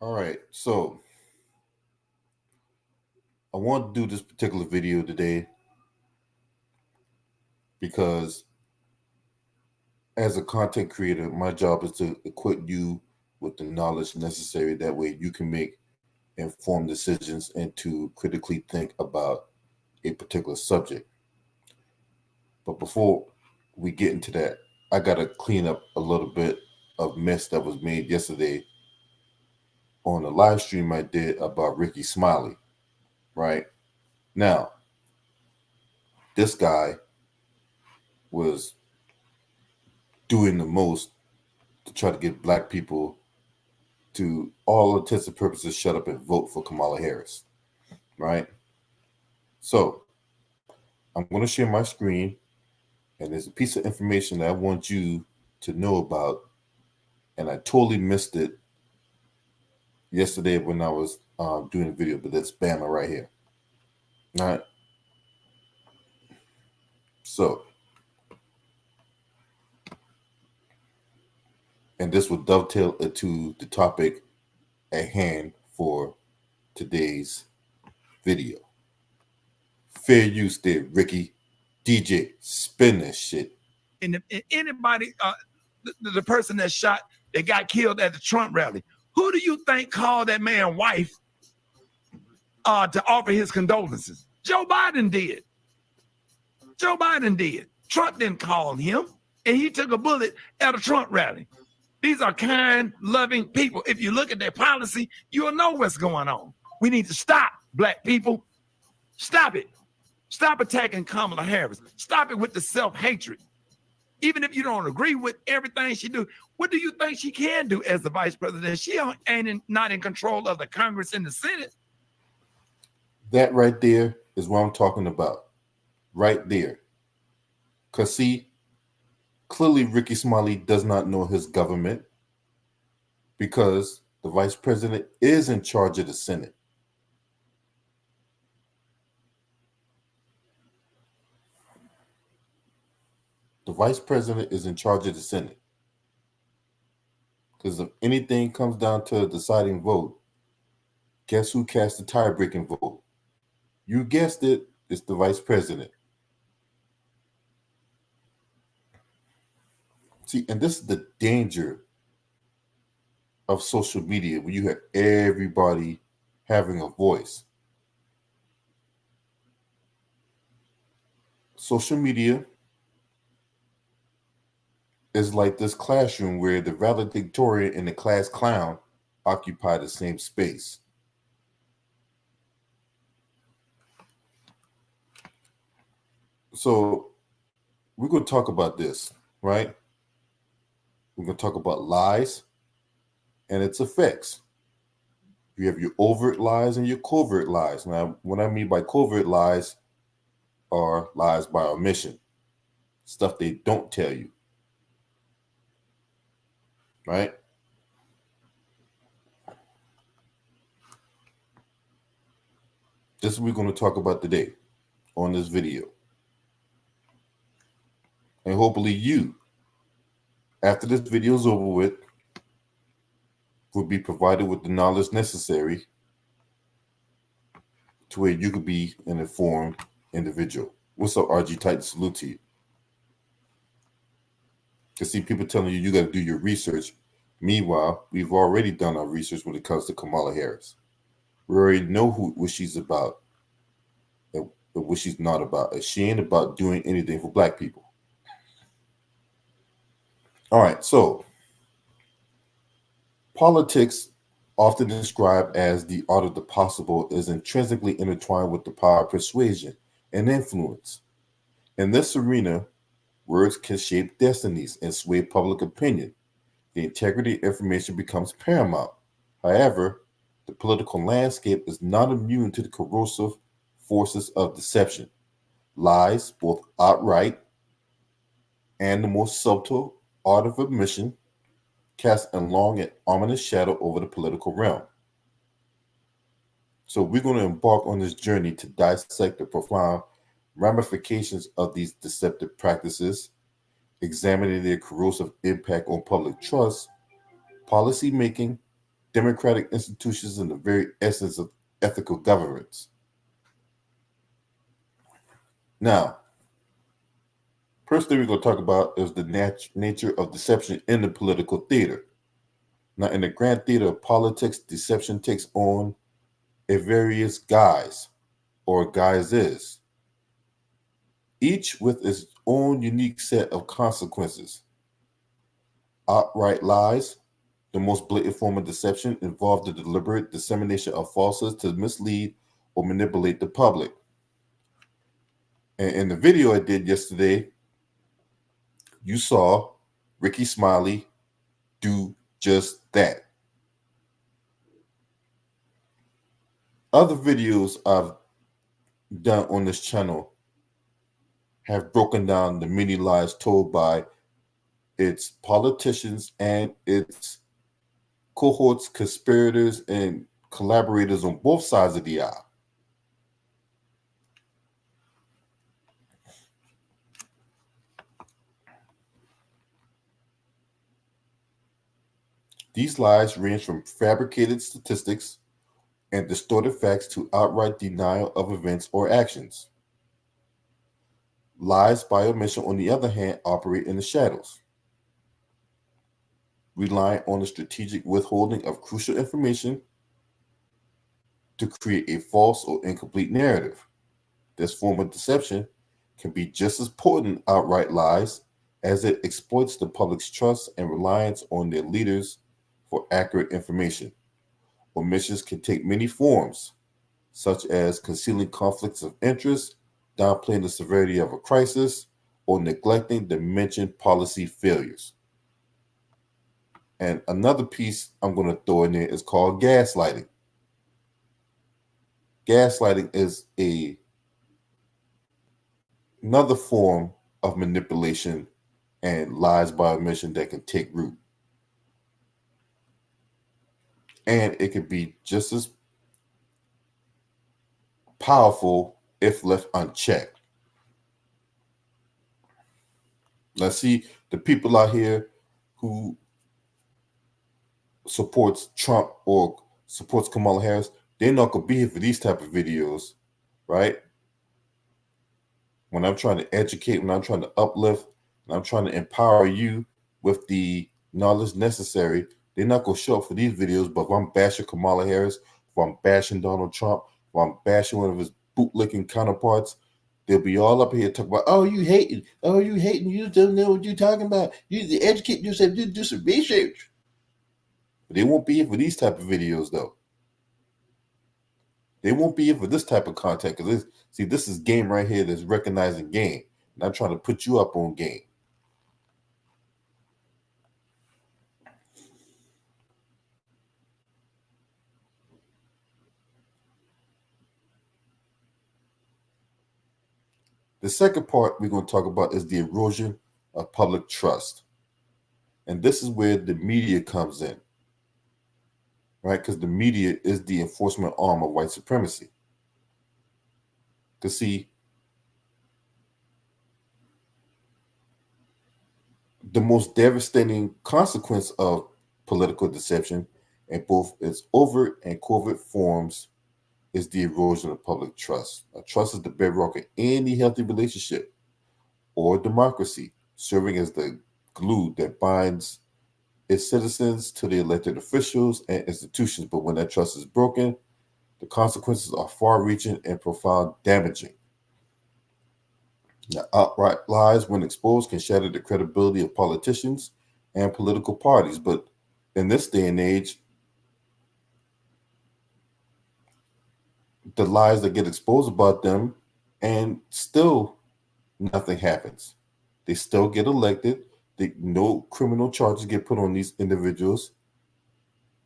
All right, so I want to do this particular video today because as a content creator, my job is to equip you with the knowledge necessary. That way you can make informed decisions and to critically think about a particular subject. But before we get into that, I got to clean up a little bit of mess that was made yesterday on a live stream I did about Ricky Smiley, right? Now, this guy was doing the most to try to get black people to all intents and purposes shut up and vote for Kamala Harris, right? So I'm going to share my screen, and there's a piece of information that I want you to know about, and I totally missed it yesterday when I was doing the video, but that's Bama right here. All right. So, and this will dovetail into the topic at hand for today's video. Fair use there, Ricky. DJ, spin that shit. And anybody, the person that shot, that got killed at the Trump rally, who do you think called that man's wife to offer his condolences? Joe Biden did. Joe Biden did. Trump didn't call him, and he took a bullet at a Trump rally. These are kind, loving people. If you look at their policy, you'll know what's going on. We need to stop, black people. Stop it. Stop attacking Kamala Harris. Stop it with the self-hatred. Even if you don't agree with everything she do, what do you think she can do as the vice president? She ain't not in control of the Congress and the Senate. That right there is what I'm talking about. Right there. Because see, clearly Ricky Smiley does not know his government because the vice president is in charge of the Senate. The vice president is in charge of the Senate. Because if anything comes down to a deciding vote, guess who cast the tie-breaking vote? You guessed it, it's the vice president. See, and this is the danger of social media when you have everybody having a voice. Social media is like this classroom where the valedictorian and the class clown occupy the same space. So we're going to talk about this, right? We're going to talk about lies and its effects. You have your overt lies and your covert lies. Now, what I mean by covert lies are lies by omission, stuff they don't tell you, right? This is what we're going to talk about today on this video. And hopefully you, after this video is over with, will be provided with the knowledge necessary to where you could be an informed individual. What's up, RG Titan? Salute to you. To see people telling you got to do your research. Meanwhile, we've already done our research when it comes to Kamala Harris. We already know what she's about and what she's not about. She ain't about doing anything for black people. All right, so politics, often described as the art of the possible, is intrinsically intertwined with the power of persuasion and influence. In this arena, words can shape destinies and sway public opinion. The integrity of information becomes paramount. However, the political landscape is not immune to the corrosive forces of deception. Lies, both outright and the more subtle art of omission, cast a long and ominous shadow over the political realm. So we're going to embark on this journey to dissect the profound ramifications of these deceptive practices, examining their corrosive impact on public trust, policy making, democratic institutions, and the very essence of ethical governance. Now, first thing we're going to talk about is the nature of deception in the political theater. Now, in the grand theater of politics, deception takes on a various guise or guises, each with its own unique set of consequences. Outright lies, the most blatant form of deception, involve the deliberate dissemination of falsehoods to mislead or manipulate the public. And in the video I did yesterday, you saw Ricky Smiley do just that. Other videos I've done on this channel have broken down the many lies told by its politicians and its cohorts, conspirators, and collaborators on both sides of the aisle. These lies range from fabricated statistics and distorted facts to outright denial of events or actions. Lies by omission, on the other hand, operate in the shadows, relying on the strategic withholding of crucial information to create a false or incomplete narrative. This form of deception can be just as potent outright lies as it exploits the public's trust and reliance on their leaders for accurate information. Omissions can take many forms, such as concealing conflicts of interest, downplaying the severity of a crisis, or neglecting the mentioned policy failures. And another piece I'm going to throw in there is called gaslighting. Gaslighting is another form of manipulation and lies by omission that can take root. And it can be just as powerful if left unchecked. Now, see, the people out here who supports Trump or supports Kamala Harris, they're not going to be here for these type of videos, right? When I'm trying to educate, when I'm trying to uplift, when I'm trying to empower you with the knowledge necessary, they're not going to show up for these videos. But if I'm bashing Kamala Harris, if I'm bashing Donald Trump, if I'm bashing one of his bootlicking counterparts, they'll be all up here talking about, oh, you hating, you don't know what you're talking about. You need to educate yourself, do some research. But they won't be here for these type of videos, though. They won't be here for this type of content because this is game right here that's recognizing game. And I'm trying to put you up on game. The second part we're going to talk about is the erosion of public trust. And this is where the media comes in, right? Because the media is the enforcement arm of white supremacy. Because see, the most devastating consequence of political deception in both its overt and covert forms is the erosion of public trust. Trust is the bedrock of any healthy relationship or democracy, serving as the glue that binds its citizens to the elected officials and institutions. But when that trust is broken, the consequences are far-reaching and profound damaging. Now, outright lies, when exposed, can shatter the credibility of politicians and political parties. But in this day and age, the lies that get exposed about them, and still nothing happens. They still get elected. No criminal charges get put on these individuals,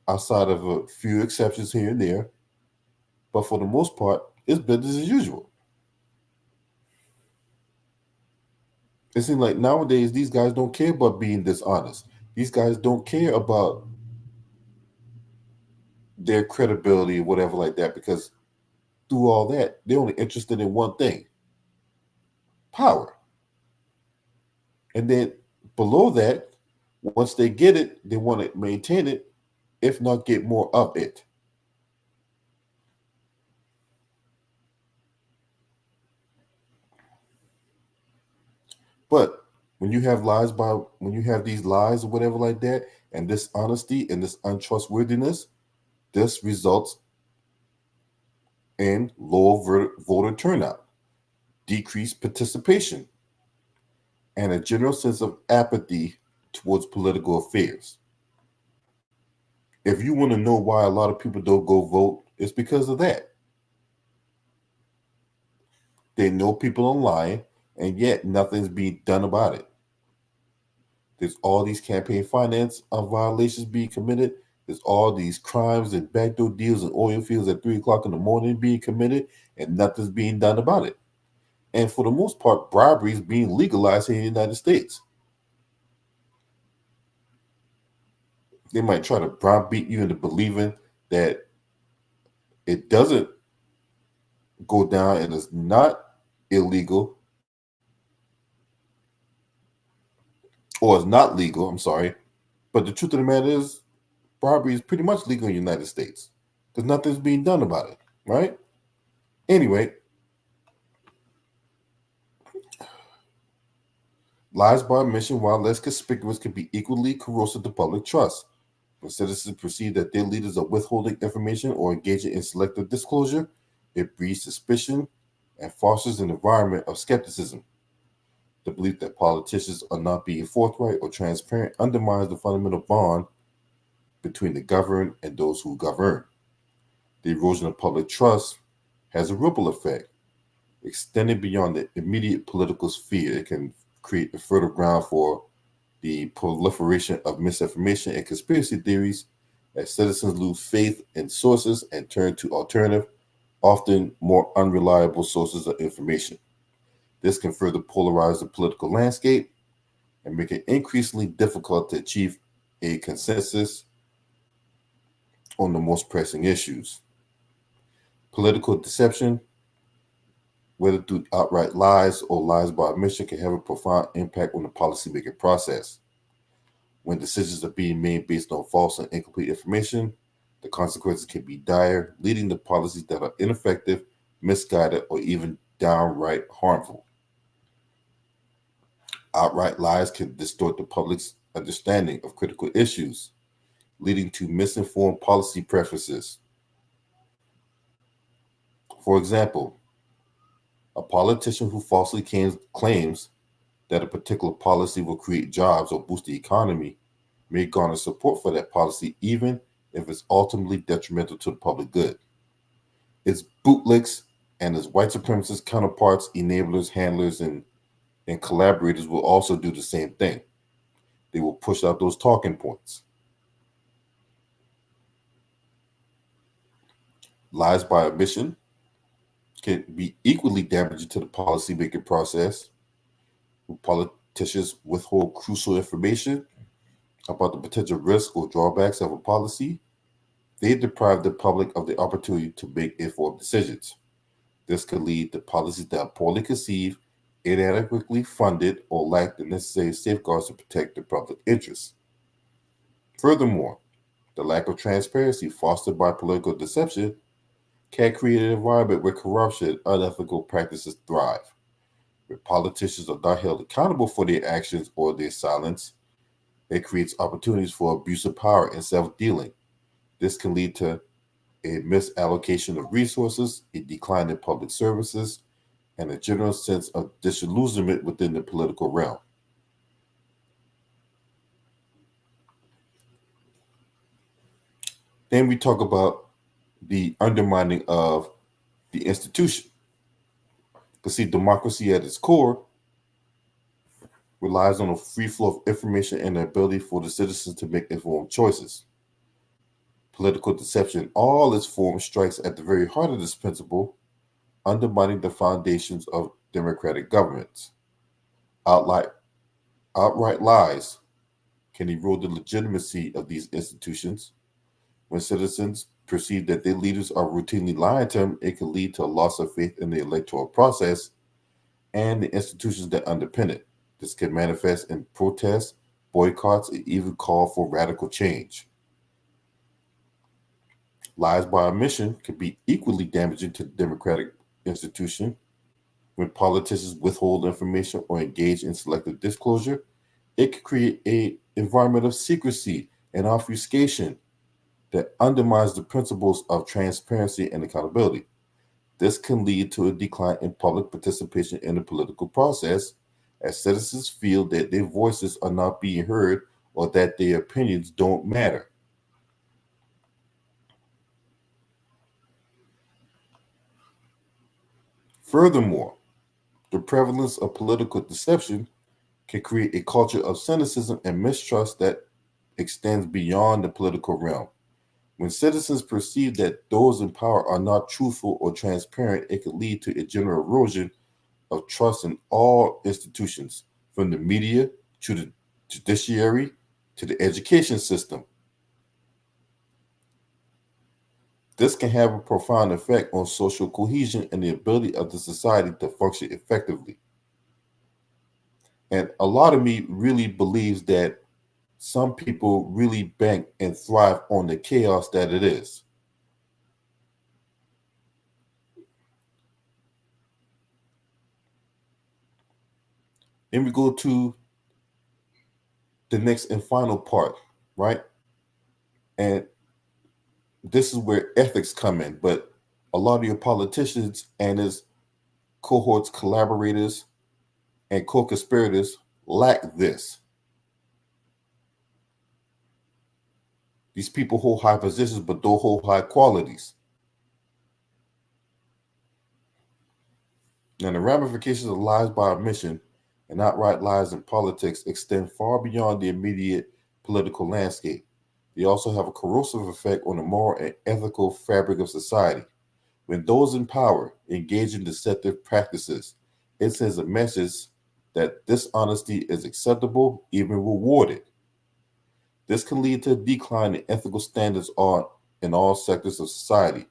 outside of a few exceptions here and there. But for the most part, it's business as usual. It seems like nowadays these guys don't care about being dishonest. These guys don't care about their credibility or whatever like that, because through all that, they're only interested in one thing: power. And then below that, once they get it, they want to maintain it. if not get more of it. But when you have these lies or whatever like that, and dishonesty and this untrustworthiness, this results in lower voter turnout, decreased participation, and a general sense of apathy towards political affairs. If you want to know why a lot of people don't go vote, it's because of that. They know people are lying, and yet nothing's being done about it. There's all these campaign finance violations being committed. There's all these crimes and backdoor deals and oil fields at 3 o'clock in the morning being committed, and nothing's being done about it. And for the most part, bribery is being legalized here in the United States. They might try to browbeat you into believing that it doesn't go down and it's not illegal, or it's not legal, I'm sorry. But the truth of the matter is, bribery is pretty much legal in the United States because nothing's being done about it, right? Anyway, lies by omission, while less conspicuous, can be equally corrosive to public trust. When citizens perceive that their leaders are withholding information or engaging in selective disclosure, it breeds suspicion and fosters an environment of skepticism. The belief that politicians are not being forthright or transparent undermines the fundamental bond between the governed and those who govern. The erosion of public trust has a ripple effect, extending beyond the immediate political sphere. It can create a fertile ground for the proliferation of misinformation and conspiracy theories as citizens lose faith in sources and turn to alternative, often more unreliable sources of information. This can further polarize the political landscape and make it increasingly difficult to achieve a consensus on the most pressing issues. Political deception, whether through outright lies or lies by omission, can have a profound impact on the policymaking process. When decisions are being made based on false and incomplete information, the consequences can be dire, leading to policies that are ineffective, misguided, or even downright harmful. Outright lies can distort the public's understanding of critical issues, leading to misinformed policy preferences. For example, a politician who falsely claims that a particular policy will create jobs or boost the economy may garner support for that policy even if it's ultimately detrimental to the public good. Its bootlicks and its white supremacist counterparts, enablers, handlers, and collaborators will also do the same thing. They will push out those talking points. Lies by omission can be equally damaging to the policymaking process. When politicians withhold crucial information about the potential risks or drawbacks of a policy, they deprive the public of the opportunity to make informed decisions. This could lead to policies that are poorly conceived, inadequately funded, or lack the necessary safeguards to protect the public interest. Furthermore, the lack of transparency fostered by political deception can create an environment where corruption and unethical practices thrive. Where politicians are not held accountable for their actions or their silence, it creates opportunities for abuse of power and self-dealing. This can lead to a misallocation of resources, a decline in public services, and a general sense of disillusionment within the political realm. Then we talk about the undermining of the institution. Because see, democracy at its core relies on a free flow of information and the ability for the citizens to make informed choices. Political deception in all its forms strikes at the very heart of this principle, undermining the foundations of democratic governments. Outright, outright lies can erode the legitimacy of these institutions. When citizens perceive that their leaders are routinely lying to them, it can lead to a loss of faith in the electoral process and the institutions that underpin it. This can manifest in protests, boycotts, and even call for radical change. Lies by omission can be equally damaging to the democratic institution. When politicians withhold information or engage in selective disclosure, it can create an environment of secrecy and obfuscation that undermines the principles of transparency and accountability. This can lead to a decline in public participation in the political process as citizens feel that their voices are not being heard or that their opinions don't matter. Furthermore, the prevalence of political deception can create a culture of cynicism and mistrust that extends beyond the political realm. When citizens perceive that those in power are not truthful or transparent, it could lead to a general erosion of trust in all institutions, from the media to the judiciary to the education system. This can have a profound effect on social cohesion and the ability of the society to function effectively. And a lot of me really believes that some people really bank and thrive on the chaos that it is. Then we go to the next and final part, right? And this is where ethics come in, but a lot of your politicians and his cohorts, collaborators, and co-conspirators lack this. These people hold high positions, but don't hold high qualities. Now, the ramifications of lies by omission and outright lies in politics extend far beyond the immediate political landscape. They also have a corrosive effect on the moral and ethical fabric of society. When those in power engage in deceptive practices, it sends a message that dishonesty is acceptable, even rewarded. This can lead to a decline in ethical standards in all sectors of society,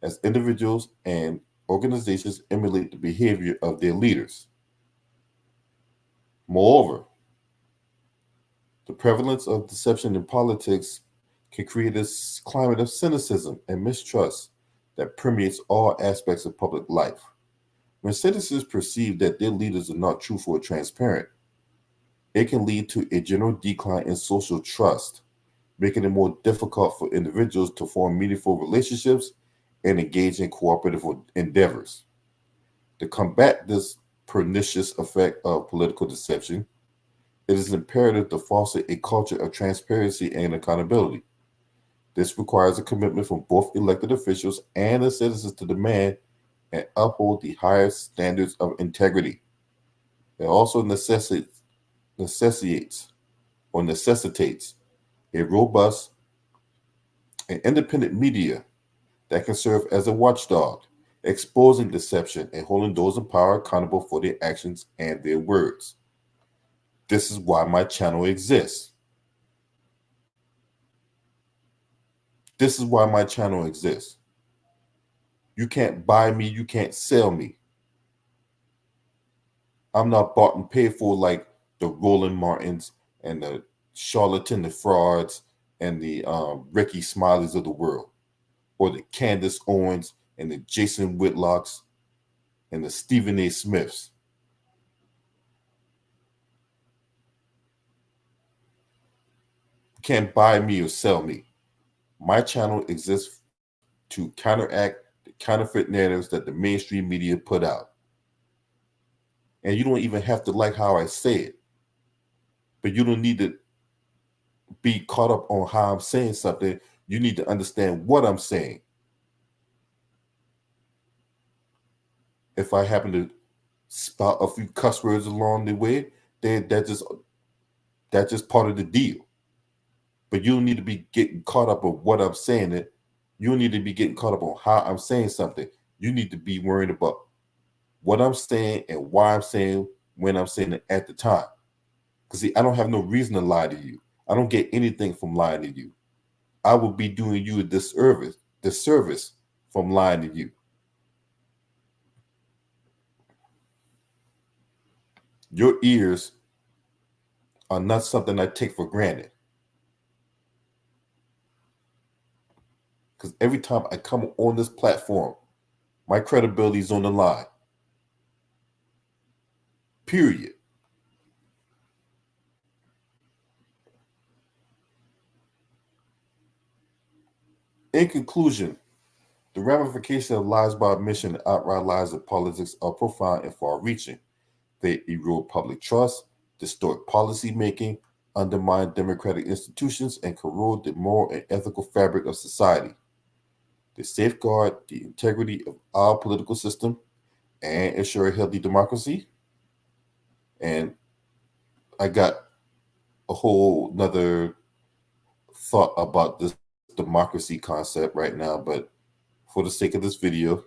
as individuals and organizations emulate the behavior of their leaders. Moreover, the prevalence of deception in politics can create a climate of cynicism and mistrust that permeates all aspects of public life. When citizens perceive that their leaders are not truthful or transparent, it can lead to a general decline in social trust, making it more difficult for individuals to form meaningful relationships and engage in cooperative endeavors. To combat this pernicious effect of political deception, it is imperative to foster a culture of transparency and accountability. This requires a commitment from both elected officials and the citizens to demand and uphold the highest standards of integrity. It also necessitates a robust and independent media that can serve as a watchdog, exposing deception and holding those in power accountable for their actions and their words. This is why my channel exists. This is why my channel exists. You can't buy me, you can't sell me. I'm not bought and paid for like the Roland Martins and the Charlatan the Frauds and the Ricky Smileys of the world, or the Candace Owens and the Jason Whitlocks and the Stephen A. Smiths. You can't buy me or sell me. My channel exists to counteract the counterfeit narratives that the mainstream media put out. And you don't even have to like how I say it, but you don't need to be caught up on how I'm saying something. You need to understand what I'm saying. If I happen to spout a few cuss words along the way, then that's just part of the deal. But you don't need to be getting caught up on what I'm saying. You don't need to be getting caught up on how I'm saying something. You need to be worried about what I'm saying and why I'm saying when I'm saying it at the time. Because see, I don't have no reason to lie to you. I don't get anything from lying to you. I would be doing you a disservice from lying to you. Your ears are not something I take for granted. because every time I come on this platform, my credibility is on the line. Period. In conclusion, the ramifications of lies by omission and outright lies in politics are profound and far-reaching. They erode public trust, distort policy making, undermine democratic institutions, and corrode the moral and ethical fabric of society. They safeguard the integrity of our political system and ensure a healthy democracy. And I got a whole nother thought about this democracy concept right now, but for the sake of this video,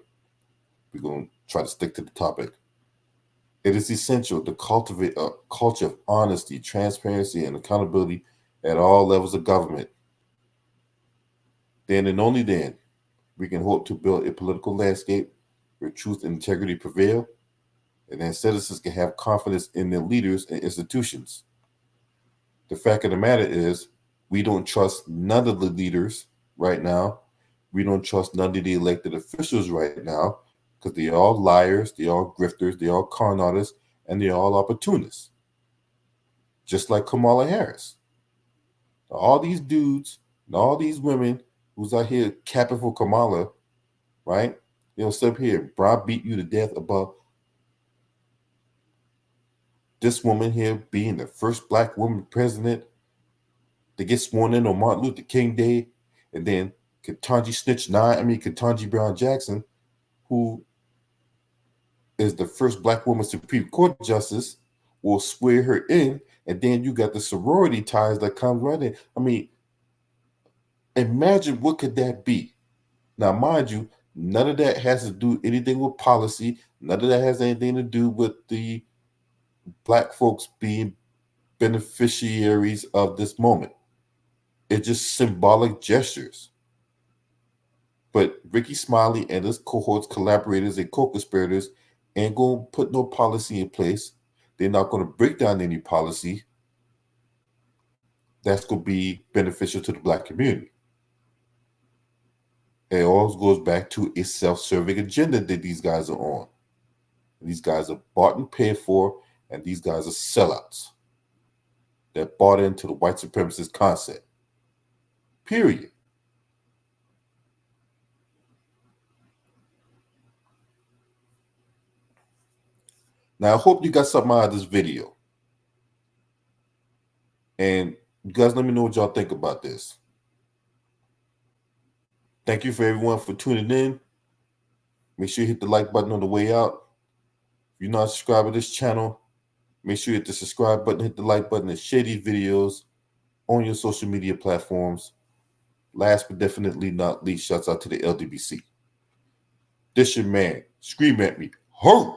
we're going to try to stick to the topic. It is essential to cultivate a culture of honesty, transparency, and accountability at all levels of government. Then and only then, we can hope to build a political landscape where truth and integrity prevail, and then citizens can have confidence in their leaders and institutions. The fact of the matter is, we don't trust none of the leaders right now. We don't trust none of the elected officials right now because they're all liars, they're all grifters, they're all con artists, and they're all opportunists. Just like Kamala Harris. All these dudes and all these women who's out here capping for Kamala, right? They'll sit up here, beat you to death about this woman here being the first black woman president to get sworn in on Martin Luther King Day, and then Ketanji Brown Jackson, who is the first black woman Supreme Court justice, will swear her in, and then you got the sorority ties that comes right in. I mean, imagine what could that be? Now, mind you, none of that has to do anything with policy. None of that has anything to do with the black folks being beneficiaries of this moment. It's just symbolic gestures. But Ricky Smiley and his cohorts, collaborators, and co-conspirators ain't going to put no policy in place. They're not going to break down any policy that's going to be beneficial to the black community. It all goes back to a self-serving agenda that these guys are on. These guys are bought and paid for, and these guys are sellouts that bought into the white supremacist concept. Period. Now, I hope you got something out of this video. And you guys let me know what y'all think about this. Thank you for everyone for tuning in. Make sure you hit the like button on the way out. If you're not subscribed to this channel, make sure you hit the subscribe button, hit the like button, and share these videos on your social media platforms. Last but definitely not least, shouts out to the LDBC. This your man. Scream at me. Hurt!